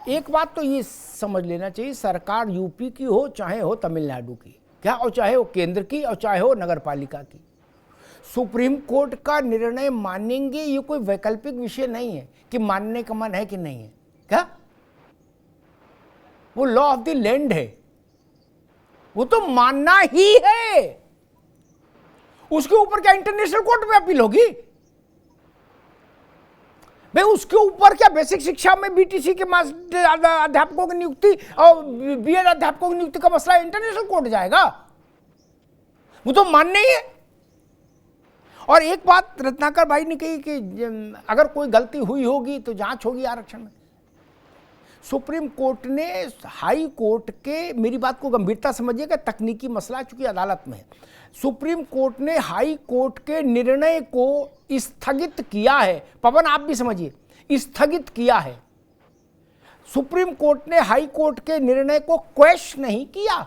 एक बात तो ये समझ लेना चाहिए, सरकार यूपी की हो चाहे हो तमिलनाडु की, क्या, और चाहे हो केंद्र की और चाहे हो नगर पालिका की, सुप्रीम कोर्ट का निर्णय मानेंगे। ये कोई वैकल्पिक विषय नहीं है कि मानने का मन है कि नहीं है, क्या वो लॉ ऑफ द लैंड है, वो तो मानना ही है। उसके ऊपर क्या इंटरनेशनल कोर्ट में अपील होगी भाई? उसके ऊपर क्या बेसिक शिक्षा में बीटीसी के अध्यापकों की नियुक्ति और बीएड अध्यापकों की नियुक्ति का मसला इंटरनेशनल कोर्ट जाएगा? वो तो मानने ही है। और एक बात रत्नाकर भाई ने कही कि अगर कोई गलती हुई होगी तो जांच होगी आरक्षण में। सुप्रीम कोर्ट ने हाई कोर्ट के, मेरी बात को गंभीरता समझिएगा, तकनीकी मसला चूंकि अदालत में है, सुप्रीम कोर्ट ने हाई कोर्ट के निर्णय को स्थगित किया है। पवन आप भी समझिए, स्थगित किया है। सुप्रीम कोर्ट ने हाई कोर्ट के निर्णय को क्वेश्चन नहीं किया,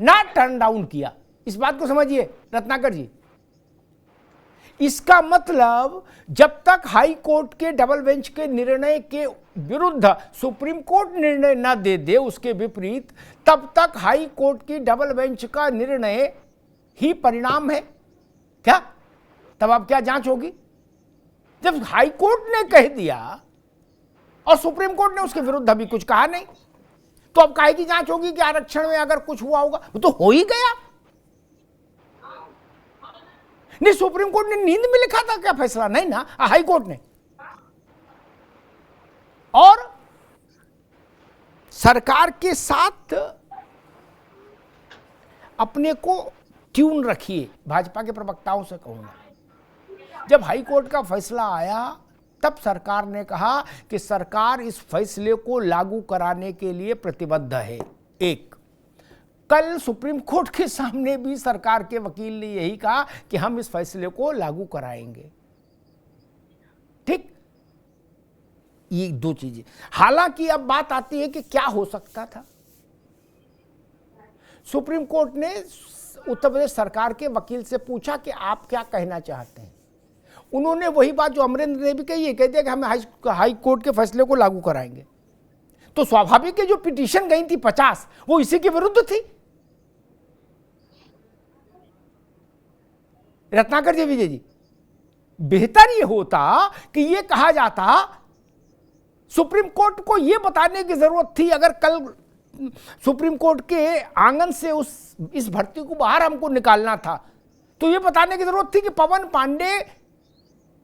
ना टर्न डाउन किया। इस बात को समझिए रत्नाकर जी। इसका मतलब जब तक हाई कोर्ट के डबल बेंच के निर्णय के विरुद्ध सुप्रीम कोर्ट निर्णय न दे दे उसके विपरीत, तब तक हाई कोर्ट की डबल बेंच का निर्णय ही परिणाम है क्या? तब अब क्या जांच होगी? जब हाई कोर्ट ने कह दिया और सुप्रीम कोर्ट ने उसके विरुद्ध अभी कुछ कहा नहीं, तो अब काहे की जांच होगी कि आरक्षण में अगर कुछ हुआ होगा? वो तो हो ही गया। नहीं, सुप्रीम कोर्ट ने नींद में लिखा था क्या फैसला? नहीं ना, हाई कोर्ट ने। और सरकार के साथ अपने को ट्यून रखिए। भाजपा के प्रवक्ताओं से कहूंगा, जब हाई कोर्ट का फैसला आया तब सरकार ने कहा कि सरकार इस फैसले को लागू कराने के लिए प्रतिबद्ध है। एक, कल सुप्रीम कोर्ट के सामने भी सरकार के वकील ने यही कहा कि हम इस फैसले को लागू कराएंगे। ठीक, ये दो चीजें। हालांकि अब बात आती है कि क्या हो सकता था। सुप्रीम कोर्ट ने उत्तर प्रदेश सरकार के वकील से पूछा कि आप क्या कहना चाहते हैं। उन्होंने वही बात जो अमरेंद्र ने भी कही है, कह दिया कि हम हाई कोर्ट के फैसले को लागू कराएंगे। तो स्वाभाविक है जो पिटीशन गई थी 50, वो इसी के विरुद्ध थी। रत्नाकर जी, विजय जी, बेहतर ये होता कि ये कहा जाता, सुप्रीम कोर्ट को ये बताने की जरूरत थी, अगर कल सुप्रीम कोर्ट के आंगन से इस भर्ती को बाहर हमको निकालना था, तो ये बताने की जरूरत थी कि पवन पांडे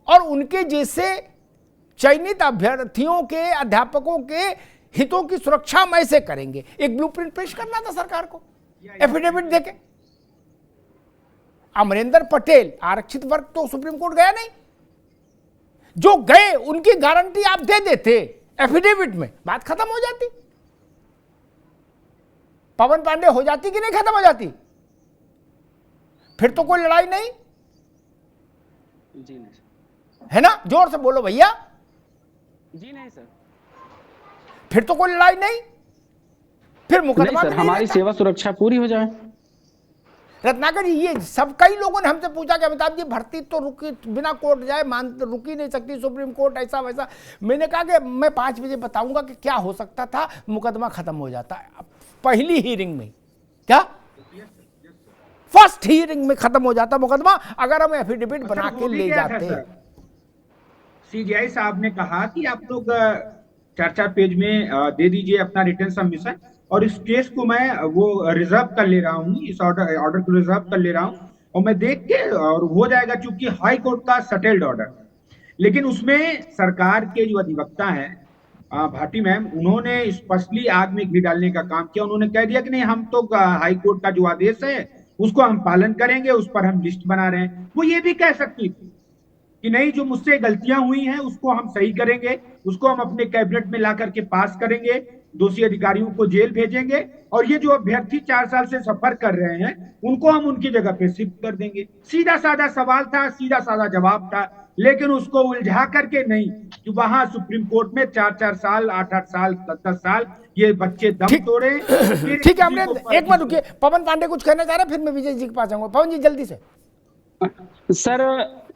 और उनके जैसे चयनित अभ्यर्थियों के, अध्यापकों के हितों की सुरक्षा हम ऐसे करेंगे। एक ब्लूप्रिंट पेश करना था सरकार को, एफिडेविट देके। अमरिंदर पटेल आरक्षित वर्ग तो सुप्रीम कोर्ट गया नहीं, जो गए उनकी गारंटी आप दे देते एफिडेविट में, बात खत्म हो जाती। पवन पांडे हो जाती कि नहीं खत्म हो जाती? फिर तो कोई लड़ाई नहीं। जी नहीं है ना? जोर से बोलो भैया। जी नहीं सर, फिर तो कोई लड़ाई नहीं, फिर मुकदमा नहीं सर, हमारी सेवा सुरक्षा पूरी हो जाए। रत्नाकर जी, ये सब कई लोगों ने हमसे पूछा कि अमिताभ जी भर्ती तो रुकी, बिना कोर्ट जाए रुकी नहीं सकती सुप्रीम कोर्ट, ऐसा वैसा। मैंने कहा कि मैं 5 बजे बताऊंगा कि क्या हो सकता था, मुकदमा खत्म हो जाता है पहली हियरिंग में। क्या? फर्स्ट हियरिंग में खत्म हो जाता मुकदमा, अगर हम एफिडेविट बना के ले जाते। सीजीआई साहब ने कहा कि आप लोग 4-4 पेज में दे दीजिए अपना रिटर्न सबमिशन, और इस केस को मैं वो रिजर्व कर ले रहा हूँ, इस ऑर्डर को रिजर्व कर ले रहा हूँ, और मैं देख के और हो जाएगा, चूंकि हाई कोर्ट का सेटल्ड ऑर्डर। लेकिन उसमें सरकार के जो अधिवक्ता हैं भाटी मैम, उन्होंने स्पष्टली आग में घी डालने का काम किया। उन्होंने कह दिया कि नहीं, हम तो हाई कोर्ट का जो आदेश है उसको हम पालन करेंगे, उस पर हम लिस्ट बना रहे हैं। वो ये भी कह सकती थी कि नहीं, जो मुझसे गलतियां हुई हैं उसको हम सही करेंगे, उसको हम अपने कैबिनेट में ला करके पास करेंगे, दोषी अधिकारियों को जेल भेजेंगे, और ये जो अभ्यर्थी 4 साल से सफर कर रहे हैं उनको हम उनकी जगह पे शिफ्ट कर देंगे। सीधा साधा सवाल था, सीधा साधा जवाब था, लेकिन उसको उलझा करके नहीं कि वहां सुप्रीम कोर्ट में 4-4 साल, 8-8 साल, 10-10 साल ये बच्चे दम तोड़े। ठीक है, हमने एक मिनट रुकिए, पवन पांडे कुछ कहना चाह रहे हैं, फिर मैं विजय जी के पास आऊंगा। पवन जी जल्दी से। सर,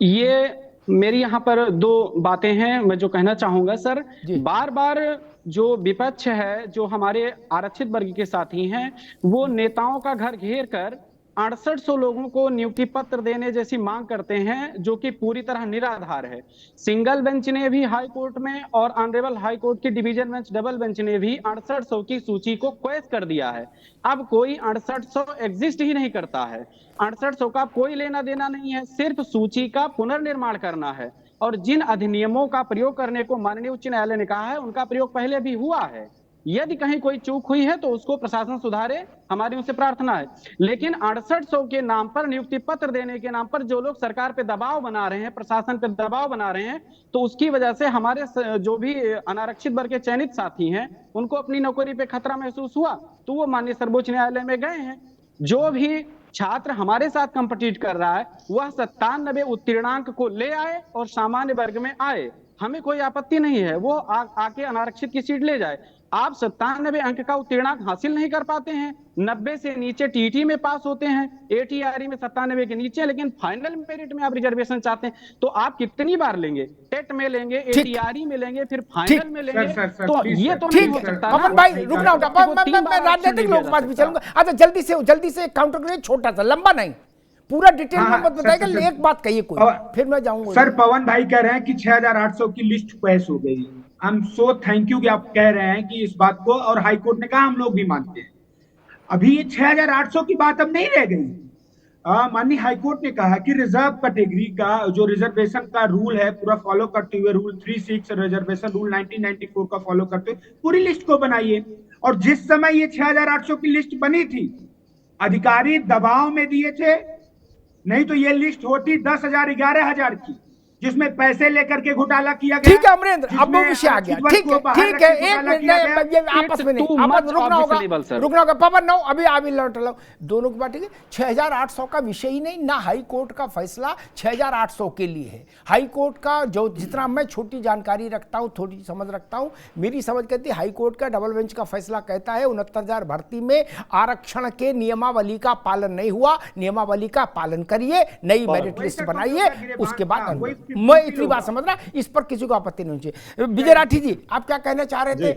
ये मेरी यहाँ पर दो बातें हैं मैं जो कहना चाहूंगा सर। जी। बार बार जो विपक्ष है, जो हमारे आरक्षित वर्ग के साथी हैं, वो नेताओं का घर घेर कर 6800 लोगों को नियुक्ति पत्र देने जैसी मांग करते हैं, जो कि पूरी तरह निराधार है। सिंगल बेंच ने भी हाई कोर्ट में और ऑनरेबल हाई कोर्ट की डिवीजन बेंच डबल बेंच ने भी 6800 की सूची को क्वेश कर दिया है। अब कोई 6800 एग्जिस्ट ही नहीं करता है। 6800 का कोई लेना देना नहीं है, सिर्फ सूची का पुनर्निर्माण करना है। और जिन अधिनियमों का प्रयोग करने को माननीय उच्च न्यायालय ने कहा है, उनका प्रयोग पहले भी हुआ है। यदि कहीं कोई चूक हुई है तो उसको प्रशासन सुधारे, हमारी उनसे प्रार्थना है। लेकिन 6800 के नाम पर, नियुक्ति पत्र देने के नाम पर जो लोग सरकार पे दबाव बना रहे हैं, प्रशासन पे दबाव बना रहे हैं, तो उसकी वजह से हमारे जो भी अनारक्षित वर्ग के चयनित साथी हैं, उनको अपनी नौकरी पे खतरा महसूस हुआ, तो वो माननीय सर्वोच्च न्यायालय में गए हैं। जो भी छात्र हमारे साथ कंपीट कर रहा है, वह 97 उत्तीर्णांक को ले आए और सामान्य वर्ग में आए, हमें कोई आपत्ति नहीं है। वो आके अनारक्षित की सीट ले जाए। आप 97 अंक का उत्तीर्णांक हासिल नहीं कर पाते हैं, 90 से नीचे टीटी में पास होते हैं, एटीआरई में 97 के नीचे, लेकिन फाइनल मेरिट में आप रिजर्वेशन चाहते हैं, तो आप कितनी बार लेंगे? टेट में लेंगे, एटीआरई में लेंगे, फिर फाइनल में लेंगे। तो ये तो नहीं हो सकता। पवन भाई रुकना होगा, मैं राजनीतिक लोग पास भी चलूंगा। अच्छा जल्दी से काउंटर करिए, छोटा सा, लंबा नहीं, पूरा डिटेल में मत बताइएगा, एक बात कहिए कोई, फिर मैं जाऊंगा। सर पवन भाई कह रहे हैं कि 6800 की लिस्ट क्वेश हो गई। I am so thank you कि आप कह रहे हैं कि इस बात को, और हाई कोर्ट ने कहा, हम लोग भी मानते हैं। अभी ये 6800 की बात अब नहीं रह गई। माननीय हाई कोर्ट ने कहा कि रिजर्व कैटेगरी का जो रिजर्वेशन का रूल है पूरा फॉलो करते हुए, रूल 36 रिजर्वेशन रूल 1994 का फॉलो करते हुए पूरी लिस्ट को बनाइए। और जिस समय ये 6800 की लिस्ट बनी थी, अधिकारी दबाव में दिए थे, नहीं तो ये लिस्ट होती 10,000 11,000 की, जिसमें पैसे लेकर के घोटाला किया गया। ठीक है अमरेंद्र, अब वो विषय आ गया। ठीक है, एक मिनट, ये आपस में नहीं, आपस रुकना होगा पवन। नो अभी लौट लो दोनों की बात। ठीक है, 6800 का विषय ही नहीं, ना हाई कोर्ट का फैसला 6800 के लिए है। हाई कोर्ट का जो, जितना मैं छोटी जानकारी रखता हूँ, थोड़ी समझ रखता हूँ, मेरी समझ कहती है हाई कोर्ट का डबल बेंच का फैसला कहता है 69,000 भर्ती में आरक्षण के नियमावली का पालन नहीं हुआ, नियमावली का पालन करिए, नई मेरिट लिस्ट बनाइए, उसके बाद। मैं इतनी बात समझ रहा, इस पर किसी को आपत्ति नहीं चाहिए। विजय राठी जी, आप क्या कहना चाह रहे थे?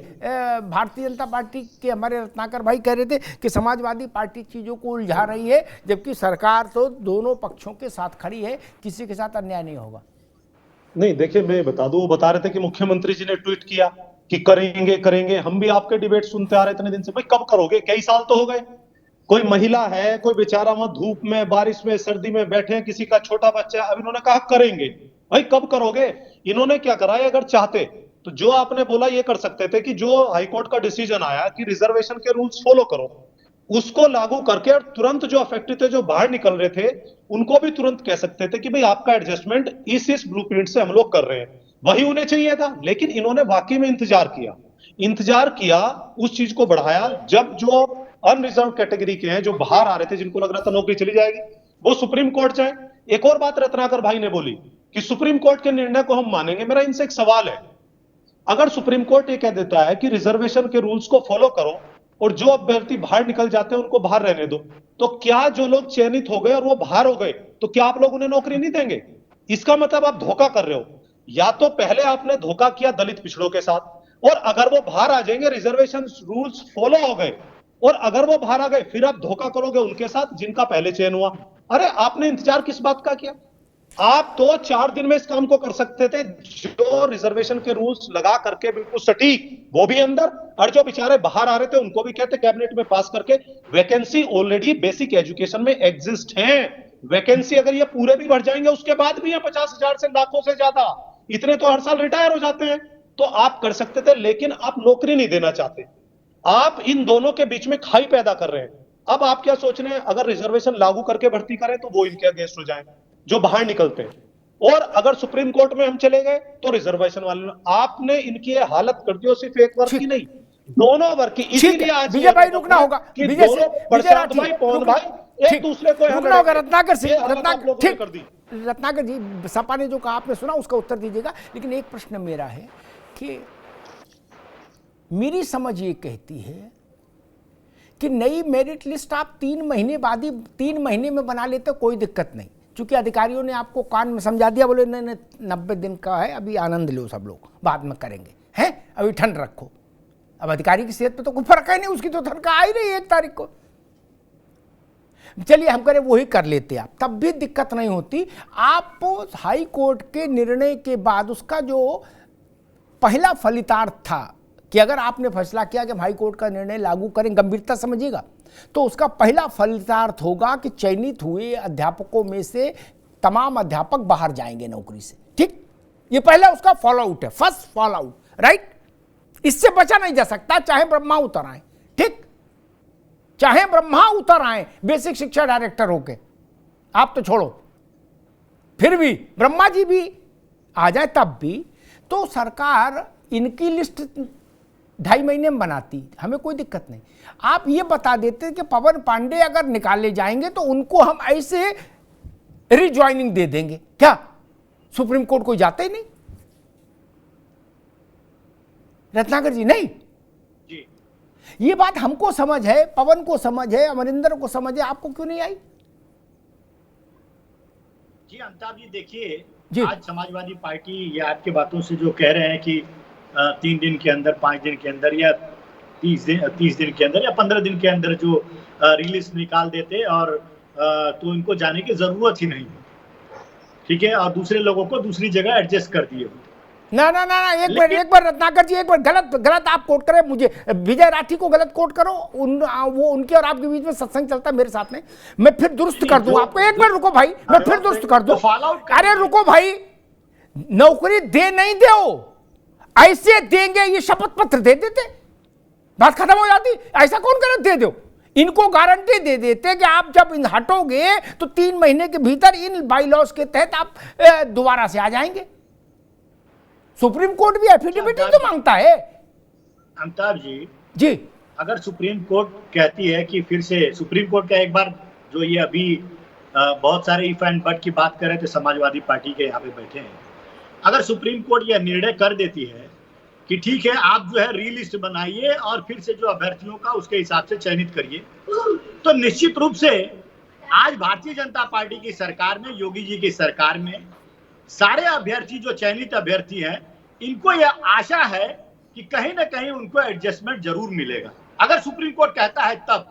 भारतीय जनता पार्टी के हमारे रत्नाकर भाई कह रहे थे कि समाजवादी पार्टी चीजों को उलझा रही है, जबकि सरकार तो दोनों पक्षों के साथ खड़ी है, किसी के साथ अन्याय नहीं होगा। नहीं, देखिए मैं बता दूं, वो बता रहे थे कि मुख्यमंत्री जी ने ट्वीट किया कि करेंगे। हम भी आपके डिबेट सुनते आ रहे इतने दिन से, भाई कब करोगे? कई साल तो हो गए। कोई महिला है, कोई बेचारा वहां धूप में, बारिश में, सर्दी में बैठे हैं, किसी का छोटा बच्चा है, अब इन्होंने कहा करेंगे। भाई कब करोगे? इन्होंने क्या करा है? अगर चाहते तो जो आपने बोला ये कर सकते थे कि जो हाईकोर्ट का डिसीजन आया कि रिजर्वेशन के रूल्स फॉलो करो, उसको लागू करके, और तुरंत जो अफेक्टेड थे, जो बाहर निकल रहे थे, उनको भी तुरंत कह सकते थे कि भाई आपका एडजस्टमेंट इस ब्लूप्रिंट से हम लोग कर रहे हैं। वही उन्हें चाहिए था। लेकिन इन्होंने वाकई में इंतजार किया, उस चीज को बढ़ाया। जब जो अनरिजर्व कैटेगरी के हैं, जो बाहर आ रहे थे, जिनको लग रहा था नौकरी चली जाएगी, वो सुप्रीम कोर्ट जाए। एक और बात रत्नाकर भाई ने बोली कि सुप्रीम कोर्ट के निर्णय को हम मानेंगे। मेरा इनसे एक सवाल है, अगर सुप्रीम कोर्ट ये कह देता है कि रिजर्वेशन के रूल्स को फॉलो करो और जो अभ्यर्थी बाहर निकल जाते हैं उनको बाहर रहने दो, तो क्या जो लोग चयनित हो गए और वो बाहर हो गए, तो क्या आप लोग उन्हें नौकरी नहीं देंगे? इसका मतलब आप धोखा कर रहे हो। या तो पहले आपने धोखा किया दलित पिछड़ों के साथ, और अगर वो बाहर आ जाएंगे, रिजर्वेशन रूल्स फॉलो हो गए, और अगर वो बाहर आ गए, फिर आप धोखा करोगे उनके साथ जिनका पहले चयन हुआ। अरे आपने इंतजार किस बात का किया? आप तो 4 दिन में इस काम को कर सकते थे, जो रिजर्वेशन के रूल्स लगा करके बिल्कुल सटीक, वो भी अंदर, और जो बेचारे बाहर आ रहे थे उनको भी कहते कैबिनेट में पास करके। वैकेंसी ऑलरेडी बेसिक एजुकेशन में एग्जिस्ट है। वैकेंसी अगर ये पूरे भी बढ़ जाएंगे, उसके बाद भी है 50,000 से लाखों से ज्यादा, इतने तो हर साल रिटायर हो जाते हैं। तो आप कर सकते थे, लेकिन आप नौकरी नहीं देना चाहते। आप इन दोनों के बीच में खाई पैदा कर रहे हैं। अब आप क्या सोच रहे हैं? अगर रिजर्वेशन लागू करके भर्ती करें तो वो इनके अगेंस्ट हो जाए जो बाहर निकलते हैं, और अगर सुप्रीम कोर्ट में हम चले गए तो रिजर्वेशन वाले। आपने इनकी हालत कर दी, सिर्फ एक वर्ग की नहीं, दोनों वर्ग की। इसीलिए आज विजय भाई रुकना होगा, विजय भाई पवन भाई एक दूसरे को रुकना होगा। रत्नाकर सिंह, रत्नाकर जी, सपा ने जो कहा आपने सुना, उसका उत्तर दीजिएगा। लेकिन एक प्रश्न मेरा है कि मेरी समझ ये कहती है कि नई मेरिट लिस्ट आप 3 महीने बाद ही, 3 महीने में बना लेते, कोई दिक्कत नहीं। चूंकि अधिकारियों ने आपको कान में समझा दिया, बोले नहीं नहीं 90 दिन का है, अभी आनंद लो सब लोग, बाद में करेंगे, हैं अभी ठंड रखो। अब अधिकारी की सेहत पे तो कोई फर्क है नहीं, उसकी तो तनख्वाह आ ही रही है 1 तारीख को। चलिए हम करें वही कर लेते आप, तब भी दिक्कत नहीं होती। आप हाई कोर्ट के निर्णय के बाद उसका जो पहला फलितार्थ था कि अगर आपने फैसला किया कि हम हाई कोर्ट का निर्णय लागू करें, गंभीरता समझिएगा, तो उसका पहला फलितार्थ होगा कि चयनित हुए अध्यापकों में से तमाम अध्यापक बाहर जाएंगे नौकरी से। ठीक, ये पहला उसका फॉलो आउट है, फर्स्ट फॉलो आउट, राइट। इससे बचा नहीं जा सकता, चाहे ब्रह्मा उतर आए, ठीक, चाहे ब्रह्मा उतर आए बेसिक शिक्षा डायरेक्टर होके, आप तो छोड़ो, फिर भी ब्रह्मा जी भी आ जाए तब भी तो सरकार इनकी लिस्ट 2.5 महीने में बनाती, हमें कोई दिक्कत नहीं। आप ये बता देते कि पवन पांडे अगर निकाले जाएंगे तो उनको हम ऐसे रिज्वाइनिंग दे देंगे, क्या सुप्रीम कोर्ट कोई जाता ही नहीं? रत्नाकर जी नहीं जी, ये बात हमको समझ है, पवन को समझ है, अमरिंदर को समझ है, आपको क्यों नहीं आई? जी अमिताभ जी देखिए, जी। आज समाजवादी पार्टी ये आपके बातों से जो कह रहे हैं कि 3 दिन के अंदर, 5 दिन के अंदर या 30 दिन के अंदर या 15 दिन के अंदर जो रिलीज निकाल देते और तो इनको जाने की जरूरत ही नहीं, ठीक है, और दूसरे लोगों को दूसरी जगह एडजस्ट कर दिए। ना ना ना, एक बार रत्नाकर जी, एक बार गलत आप कोट करें मुझे, विजय राठी को गलत कोट करो, वो उनके और आपके बीच में सत्संग चलता है मेरे साथ में, मैं फिर दुरुस्त कर दूं आपको। एक बार रुको भाई, मैं फिर दुरुस्त कर दूं। अरे रुको भाई, नौकरी दे नहीं दो, ऐसे देंगे ये शपथ पत्र दे देते, बात खत्म हो जाती। ऐसा कौन करे, दे दो, इनको गारंटी दे देते कि आप जब इन हटोगे तो 3 महीने के भीतर इन बाई लॉज के तहत आप दोबारा से आ जाएंगे। सुप्रीम कोर्ट भी एफिडेविट ही तो मांगता है। अमिताभ जी, अगर सुप्रीम कोर्ट कहती है कि फिर से, सुप्रीम कोर्ट का एक बार जो ये अभी बहुत सारे इफ एंड बट की बात कर रहे थे समाजवादी पार्टी के यहाँ पे बैठे हैं, अगर सुप्रीम कोर्ट यह निर्णय कर देती है कि ठीक है आप जो है रीलिस्ट बनाइए और फिर से जो अभ्यर्थियों का उसके हिसाब से चयनित करिए, तो निश्चित रूप से आज भारतीय जनता पार्टी की सरकार में, योगी जी की सरकार में सारे अभ्यर्थी जो चयनित अभ्यर्थी हैं, इनको यह आशा है कि कहीं ना कहीं उनको एडजस्टमेंट जरूर मिलेगा, अगर सुप्रीम कोर्ट कहता है तब।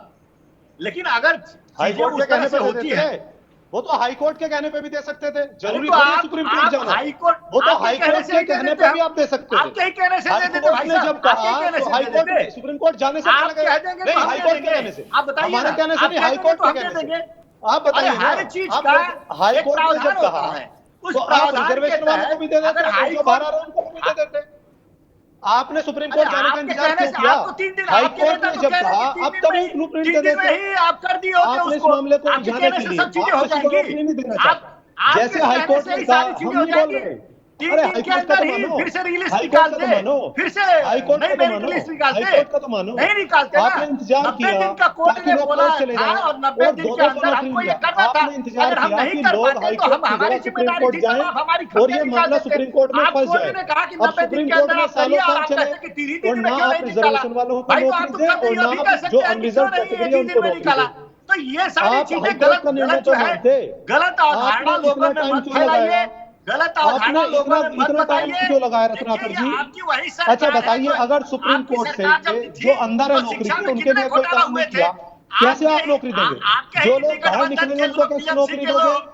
लेकिन अगर हाईकोर्ट के उस तरह कहने से पे होती दे है, सकते थे, वो तो हाईकोर्ट के कहने पे भी दे सकते थे, जरूरी तो थोड़ी आप सुप्रीम कोर्ट जाना। हाईकोर्ट, वो तो आपके कहने हाईकोर्ट से के ही दे कहने देते पे भी हम। आप दे सकते थे। आपके ही कहने से दे देते भाई हाईकोर्ट ने साहब, जब आपके ही कहा कहने तो से दे हाईकोर्ट देते। सुप्रीम कोर्ट जाने से आप पहले कह देंगे नहीं, तो हम हाईकोर्ट दे के कहने देंगे। से, आप बताइए हमारे ना, कहने से आप नहीं, कह हाईकोर्ट देंगे के तो हम कहने दे से। देंगे। आप बताइए अरे हर ना, चीज आप का हाईकोर्ट ने जब होता कहा है, उस तो आप प्रावधान के रिजर्वेशन वालों को भी दे तहत देते, अगर जो बाहर आ रहे हैं उनको भी दे देते। आपने सुप्रीम कोर्ट जाने का इंतजार क्यों किया? हाईकोर्ट ने जब कहा अब तब एक ब्लूप्रिंट दे देते। आप कर दिए होते आपने इस उसको, मामले को आपके उलझाने कहने के से लिए सब चीजें हो आप किसी को जाएंगी। नौकरी नहीं देना आप चाहते। जैसे हाईकोर्ट ने कहा, हम नहीं बोल रहे, 3 अरे दिन के हाईकोर्ट का अंदर तो ही मानो, फिर से रिलीज हाईकोर्ट निकाल का तो दे, मानो, फिर से हाईकोर्ट नई का तो मेरिट मानो, लिस्ट निकालते, हाईकोर्ट का तो मानो। नहीं निकालते ना। आपने इंतजार 90 किया दिन का कोर्ट ताकि ने लोग बोला कोर्ट चले था जाएं और 90 और दिन के 200 अंदर हमको नौकरी ये मिले। करना था। आपने इंतजार अगर हम किया नहीं कि कर लोग पाते तो हाईकोर्ट की हमारी जगह सुप्रीम जिम्मेदारी कोर्ट थी, तब जाएं आप हमारी और खबरें ये निकाल मामला देते। सुप्रीम कोर्ट में आप फंस कोर्ट जाएगा। ने कहा कि अब 90 दिन सुप्रीम के कोर्ट अंदर में आप करिए सालों और साल आप चले कहते कि 3 और दिन ना में क्यों आप नहीं निकाला। रिजर्वेशन वालों को भाई तो आप नौकरी तो दें कभी और ना अभी आप कह जो सकते हैं कि क्यों अनरिजर्व नहीं कैटेगरी एक है ही उनको दिन में नौकरी निकाला। दें। तो ये सारी आप चीजें हाईकोर्ट का निर्णय गलत तो जो है, मानते, गलत अवधारणा आपने लोगों इतना में टाइम मत क्यों लगाया? फैलाइए, गलत अवधारणा आपने लोगों में मत इतना टाइम बताइए। क्यों लगाया रत्नाकर देखिए, जी? आपकी वही सरकार अच्छा है बताइए, जो अगर सुप्रीम आपकी कोर्ट से सरकार जब थी, जो अंदर है तो नौकरी शिक्षा की में उनके कितने लिए कोई घोटाला काम हुए नहीं थे। किया, कैसे आप आपके नौकरी देंगे? आपके जो ही लोग टिकट बाहर बंधन निकलेंगे के उनको लोग कैसे टीएमसी नौकरी के दोगे? लोग,